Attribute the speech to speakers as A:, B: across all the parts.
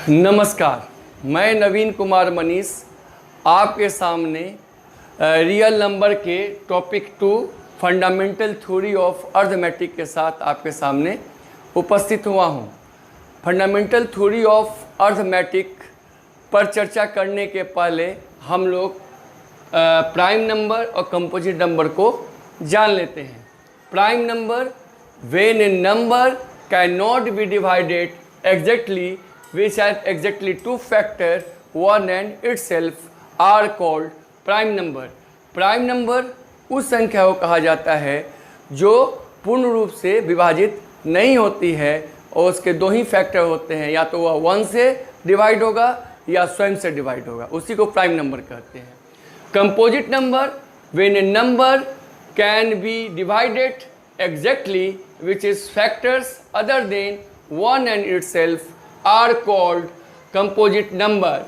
A: नमस्कार, मैं नवीन कुमार मनीष आपके सामने रियल नंबर के topic 2 fundamental theory of arithmetic के साथ आपके सामने उपस्थित हुआ हूँ। फंडामेंटल थ्योरी ऑफ अर्थमेटिक पर चर्चा करने के पहले हम लोग प्राइम नंबर और कंपोजिट नंबर को जान लेते हैं। Prime number when a number can not be divided exactly which has exactly two factors, one and itself are called prime number. Prime number उस संख्या को कहा जाता है जो पूर्ण रूप से विभाजित नहीं होती है और उसके दो ही फैक्टर होते हैं, या तो वह 1 से डिवाइड होगा या स्वयं से डिवाइड होगा, उसी को प्राइम नंबर कहते हैं। Composite number when a number can be divided exactly which is factors other than 1 and itself are called composite number.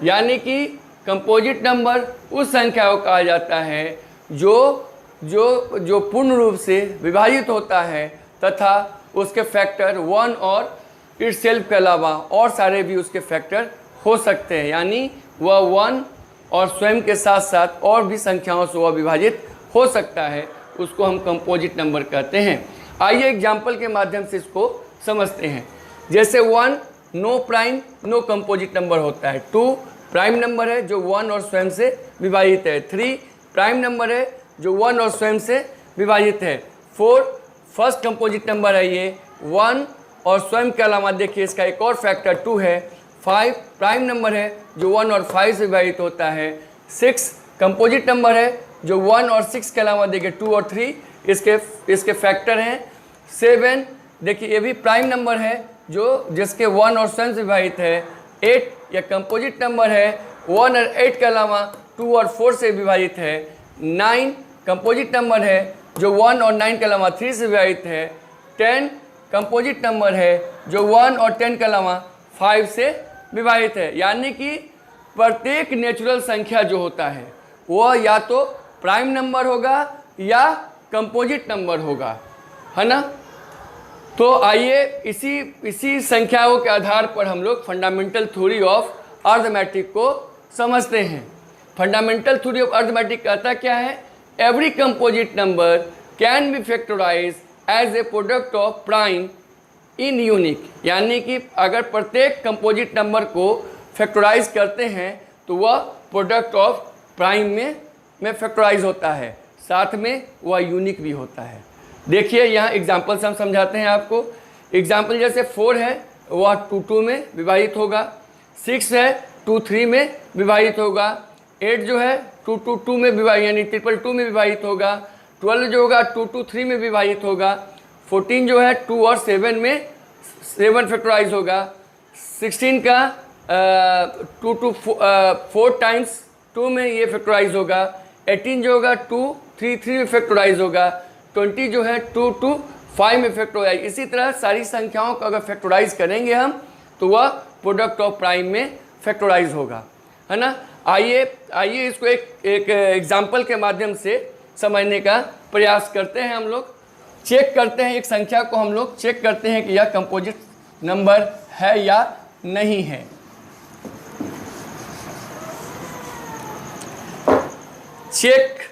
A: यानी कि कंपोजिट नंबर उस संख्या को कहा जाता है जो पूर्ण रूप से विभाजित होता है तथा उसके फैक्टर 1 और इट सेल्फ के अलावा और सारे भी उसके फैक्टर हो सकते हैं, यानी वह 1 और स्वयं के साथ साथ और भी संख्याओं से वह विभाजित हो सकता है, उसको हम कंपोजिट नंबर कहते हैं। आइए एग्जाम्पल के माध्यम से इसको समझते हैं। जैसे 1 no prime no composite number होता है, 2 प्राइम नंबर है जो 1 और स्वयं से विभाजित है, 3 प्राइम नंबर है जो 1 और स्वयं से विभाजित है, 4 फर्स्ट कंपोजिट नंबर है ये 1 और स्वयं के अलावा देखिए इसका एक और फैक्टर 2 है, 5 प्राइम नंबर है जो 1 और 5 से विभाजित होता है, 6 कंपोजिट नंबर है जो 1 और 6 के अलावा देखिए 2 और 3 इसके फैक्टर हैं, 7 देखिए ये भी प्राइम नंबर है जो जिसके 1 और स्वयं से विभाजित है, 8 या कंपोजिट नंबर है 1 और 8 के अलावा 2 और 4 से विभाजित है, 9 कंपोजिट नंबर है जो 1 और 9 के अलावा 3 से विभाजित है, 10 कंपोजिट नंबर है जो 1 और 10 के अलावा 5 से विभाजित है। यानी कि प्रत्येक नेचुरल संख्या जो होता है वह या तो प्राइम नंबर होगा या कंपोजिट नंबर होगा, है ना। तो आइए इसी संख्याओं के आधार पर हम लोग फंडामेंटल थ्योरी ऑफ अर्थमेटिक को समझते हैं। फंडामेंटल थ्योरी ऑफ अर्थमेटिक कहता क्या है? Every composite number can be factorise as a product of prime in unique. यानी कि अगर प्रत्येक कंपोजिट नंबर को फैक्टराइज करते हैं तो वह प्रोडक्ट ऑफ प्राइम में फैक्टराइज होता है, साथ में वह यूनिक भी होता है। देखिए यहाँ एग्जाम्पल से हम समझाते हैं आपको। एग्जाम्पल जैसे 4 है वह 2 में विभाजित होगा, 6 है 2 में विभाजित होगा, 8 जो है 2 में विभाजित यानी 2 में विभाजित होगा, 12 जो होगा 2 में विभाजित होगा, 14 जो है 2 और 7 में 7 फैक्टराइज होगा, 16 का 4 टाइम्स 2 में ये फैक्टराइज होगा, 18 जो होगा 2 3 में फैक्टराइज होगा, 20 जो है 2 5 में फैक्टराइज। इसी तरह सारी संख्याओं को अगर फैक्टराइज करेंगे हम तो वह प्रोडक्ट ऑफ प्राइम में फैक्टराइज होगा, है ना। आइए इसको एक एग्जाम्पल के माध्यम से समझने का प्रयास करते हैं। हम लोग चेक करते हैं, एक संख्या को हम लोग चेक करते हैं कि यह कंपोजिट नंबर है या नहीं है। Check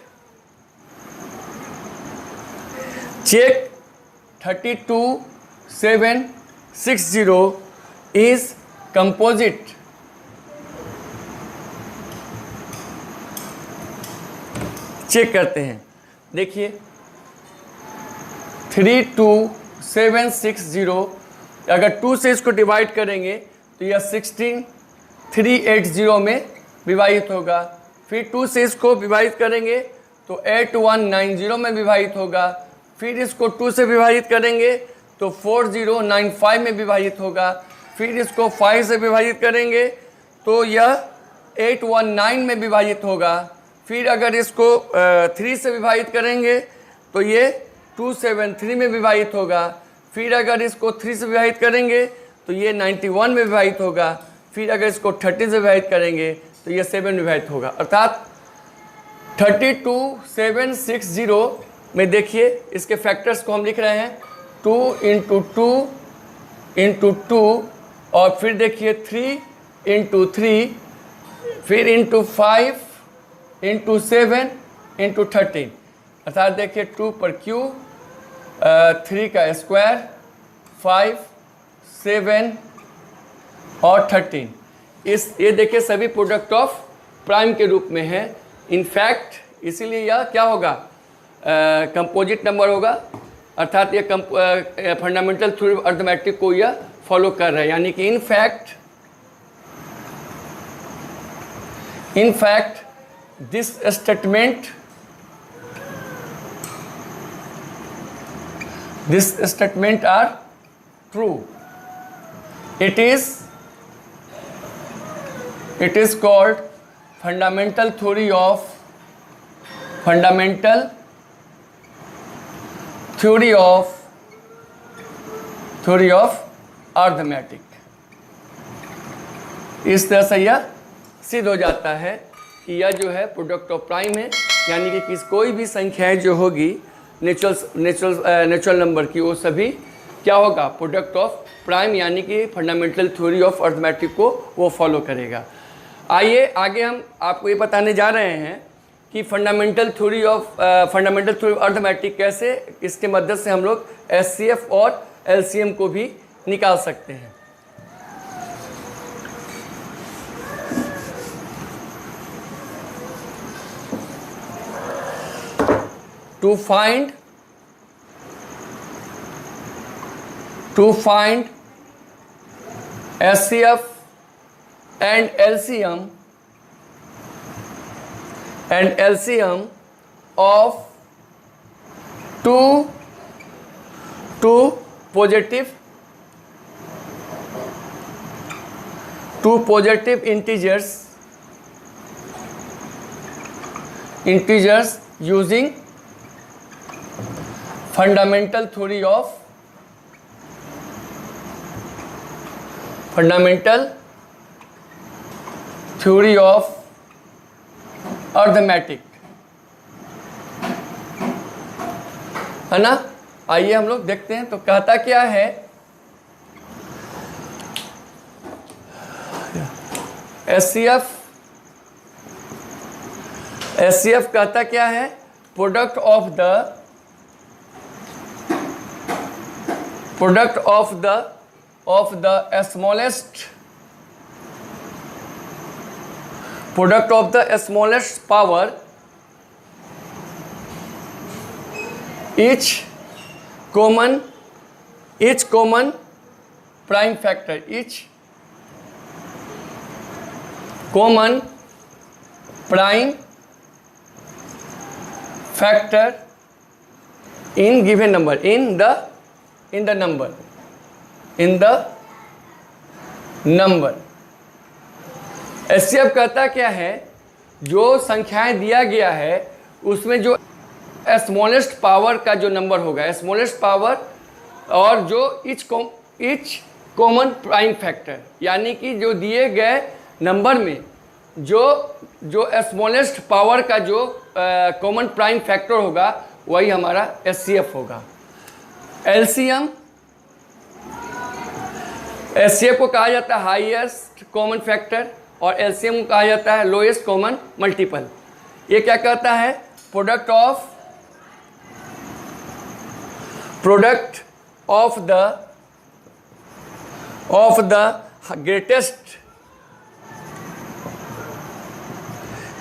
A: 32760 is composite। चेक करते हैं, देखिए 32760 अगर 2 से इसको डिवाइड करेंगे तो यह 16380 में विभाजित होगा, फिर 2 से इसको विभाजित करेंगे तो 8190 में विभाजित होगा, फिर इसको 2 से विभाजित करेंगे तो 4095 में विभाजित होगा, फिर इसको 5 से विभाजित करेंगे तो यह 819 में विभाजित होगा, फिर अगर इसको 3 से विभाजित करेंगे तो ये 273 में विभाजित होगा, फिर अगर इसको 3 से विभाजित करेंगे तो ये 91 में विभाजित होगा, फिर अगर इसको 30 से विभाजित करेंगे तो ये 7 में विभाजित होगा। अर्थात 32760 में देखिए इसके फैक्टर्स को हम लिख रहे हैं 2 × 2 × 2 और फिर देखिए 3 इंटू 3, फिर इंटू 5 इंटू 7 इंटू 13, अर्थात देखिए 2 पर क्यू, 3 का स्क्वायर, 5, 7 और 13। ये देखिए सभी प्रोडक्ट ऑफ प्राइम के रूप में है। इनफैक्ट इसीलिए यह क्या होगा, कंपोजिट नंबर होगा, अर्थात ये फंडामेंटल थ्योरी ऑफ अरिथमेटिक को यह फॉलो कर रहा है। यानी कि in fact this statement are true. It is called fundamental theory of arithmetic। इस तरह से यह सिद्ध हो जाता है कि यह जो है प्रोडक्ट ऑफ प्राइम है, यानी कि कोई भी संख्याएं जो होगी नेचुरल नंबर की, वो सभी क्या होगा, प्रोडक्ट ऑफ प्राइम, यानी कि फंडामेंटल थ्योरी ऑफ अरिथमेटिक को वो फॉलो करेगा। आइए आगे हम आपको ये बताने जा रहे हैं कि फंडामेंटल थ्योरी ऑफ अरिथमेटिक कैसे, इसके मदद से हम लोग एचसीएफ और एलसीएम को भी निकाल सकते हैं। To find HCF and LCM of two positive integers using fundamental theory of arithmetic, है ना। आइए हम लोग देखते हैं तो कहता क्या है, एचसीएफ कहता क्या है, product of the smallest power each common prime factor in given number in the number। HCF कहता क्या है, जो संख्याएं दिया गया है उसमें जो स्मॉलेस्ट पावर का जो नंबर होगा, स्मॉलेस्ट पावर, और जो इच कॉमन प्राइम फैक्टर, यानी कि जो दिए गए नंबर में जो स्मॉलेस्ट पावर का जो कॉमन प्राइम फैक्टर होगा, वही हमारा एचसीएफ होगा। एलसीएम, एचसीएफ को कहा जाता है हाईएस्ट कॉमन फैक्टर और एलसीएम को कहा जाता है लोएस्ट कॉमन मल्टीपल। ये क्या कहता है, product of the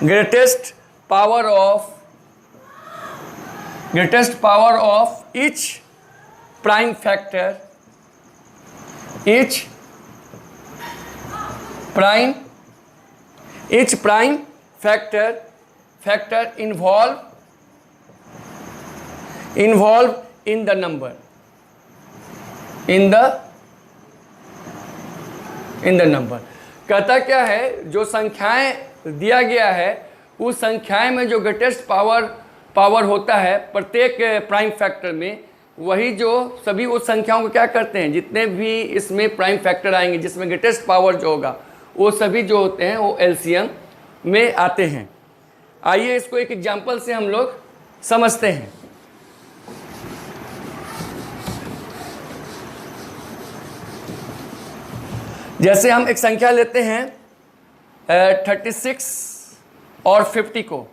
A: greatest power of each prime factor involved in the number, कहता क्या है, जो संख्याएं दिया गया है उस संख्याएं में जो ग्रेटेस्ट पावर होता है प्रत्येक प्राइम फैक्टर में, वही जो सभी उस संख्याओं को क्या करते हैं, जितने भी इसमें प्राइम फैक्टर आएंगे जिसमें ग्रेटेस्ट पावर जो होगा, वो सभी जो होते हैं वो एलसीएम में आते हैं। आइए इसको एक एग्जांपल से हम लोग समझते हैं। जैसे हम एक संख्या लेते हैं 36 और 50 को,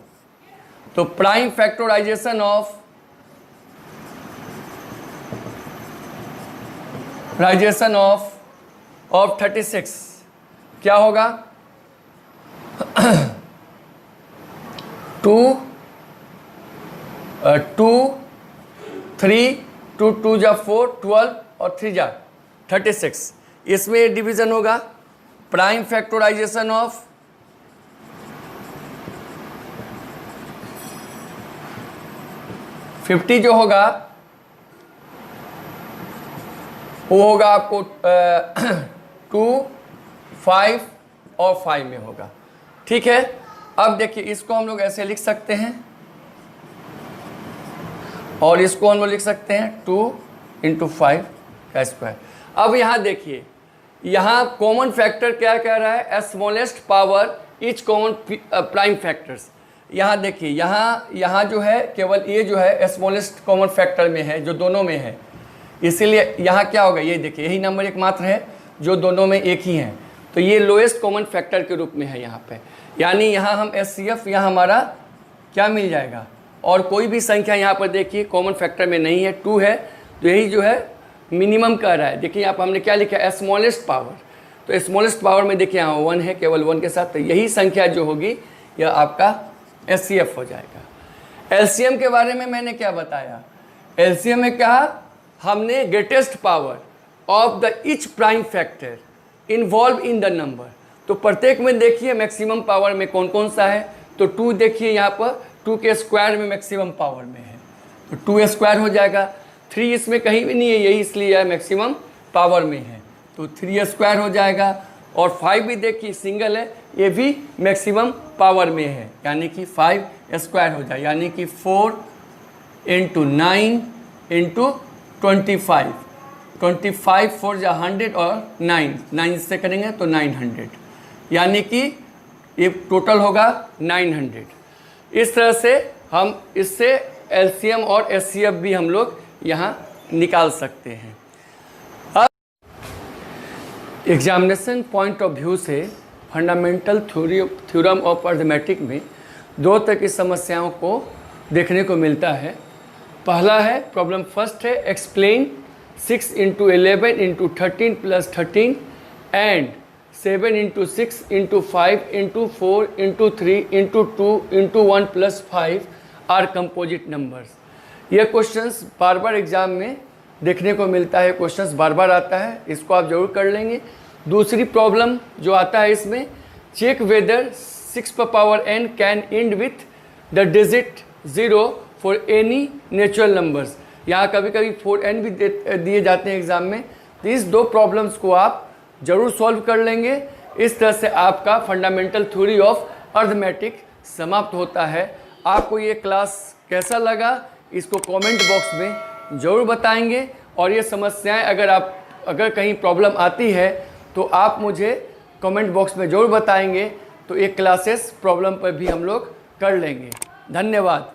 A: तो प्राइम फैक्टराइजेशन ऑफ 36 क्या होगा? 2 3 2 2 जा 4 12 और 3 जा 36। इसमें डिवीजन होगा प्राइम फैक्टराइजेशन ऑफ 50 जो होगा वो होगा आपको 2 5 और 5 में होगा। ठीक है, अब देखिए इसको हम लोग ऐसे लिख सकते हैं और इसको हम लोग लिख सकते हैं 2 × 5 का स्क्वायर। अब यहाँ देखिए, यहाँ कॉमन फैक्टर क्या कह रहा है? Smallest power etch common prime factors. यहाँ देखिए, यहाँ जो है केवल ये जो है स्मॉलेस्ट कॉमन फैक्टर में है, जो दोनों में है, इसीलिए यहाँ क्या होगा? ये देखिए, यही नंबर एकमात्र है जो दोनों में एक ही है, तो ये लोएस्ट कॉमन फैक्टर के रूप में है यहाँ पे। यानी यहाँ हम HCF यहाँ हमारा क्या मिल जाएगा? और कोई भी संख्या यहाँ पर देखिए कॉमन फैक्टर में नहीं है, 2 है, तो यही जो है मिनिमम कर रहा है। देखिए यहाँ पर हमने क्या लिखा है? Smallest power. तो स्मॉलेस्ट पावर में देखिए यहाँ 1 है, केवल 1 के साथ, तो यही संख्या जो होगी यह आपका HCF हो जाएगा। LCM के बारे में मैंने क्या बताया? LCM में कहा हमने greatest power of the each prime factor involve in the number. तो प्रत्येक में देखिए मैक्सिमम पावर में कौन कौन सा है, तो 2 देखिए यहाँ पर 2 के स्क्वायर में मैक्सिमम पावर में है, तो 2 स्क्वायर हो जाएगा। 3 इसमें कहीं भी नहीं है, यही इसलिए है मैक्सिमम पावर में है, तो 3 स्क्वायर हो जाएगा। और 5 भी देखिए सिंगल है, ये भी मैक्सिमम पावर में है, यानी कि 5 स्क्वायर हो जाए, यानी कि 4 × 9 × 25। 25 4 जा 100 और 9 से करेंगे तो 900, यानी कि ये टोटल होगा 900। इस तरह से हम इससे LCM और HCF भी हम लोग यहाँ निकाल सकते हैं। अब एग्जामिनेशन पॉइंट ऑफ व्यू से फंडामेंटल थ्योरम ऑफ अर्थमेटिक में 2 तरह की समस्याओं को देखने को मिलता है। पहला है, प्रॉब्लम फर्स्ट है, explain 6 × 11 × 13 + 13 and 7 × 6 × 5 × 4 × 3 × 2 × 1 + 5 are composite numbers. यह क्वेश्चंस बार बार एग्जाम में देखने को मिलता है, क्वेश्चंस बार बार आता है, इसको आप जरूर कर लेंगे। दूसरी प्रॉब्लम जो आता है इसमें, check whether 6n can end with the digit 0 for any natural numbers. यहाँ कभी कभी 4n भी दिए जाते हैं एग्ज़ाम में, तो इस 2 प्रॉब्लम्स को आप ज़रूर सॉल्व कर लेंगे। इस तरह से आपका फंडामेंटल थ्योरी ऑफ अर्थमेटिक समाप्त होता है। आपको ये क्लास कैसा लगा इसको कमेंट बॉक्स में ज़रूर बताएंगे, और ये समस्याएं अगर कहीं प्रॉब्लम आती है तो आप मुझे कमेंट बॉक्स में ज़रूर बताएंगे, तो ये क्लासेस प्रॉब्लम पर भी हम लोग कर लेंगे। धन्यवाद।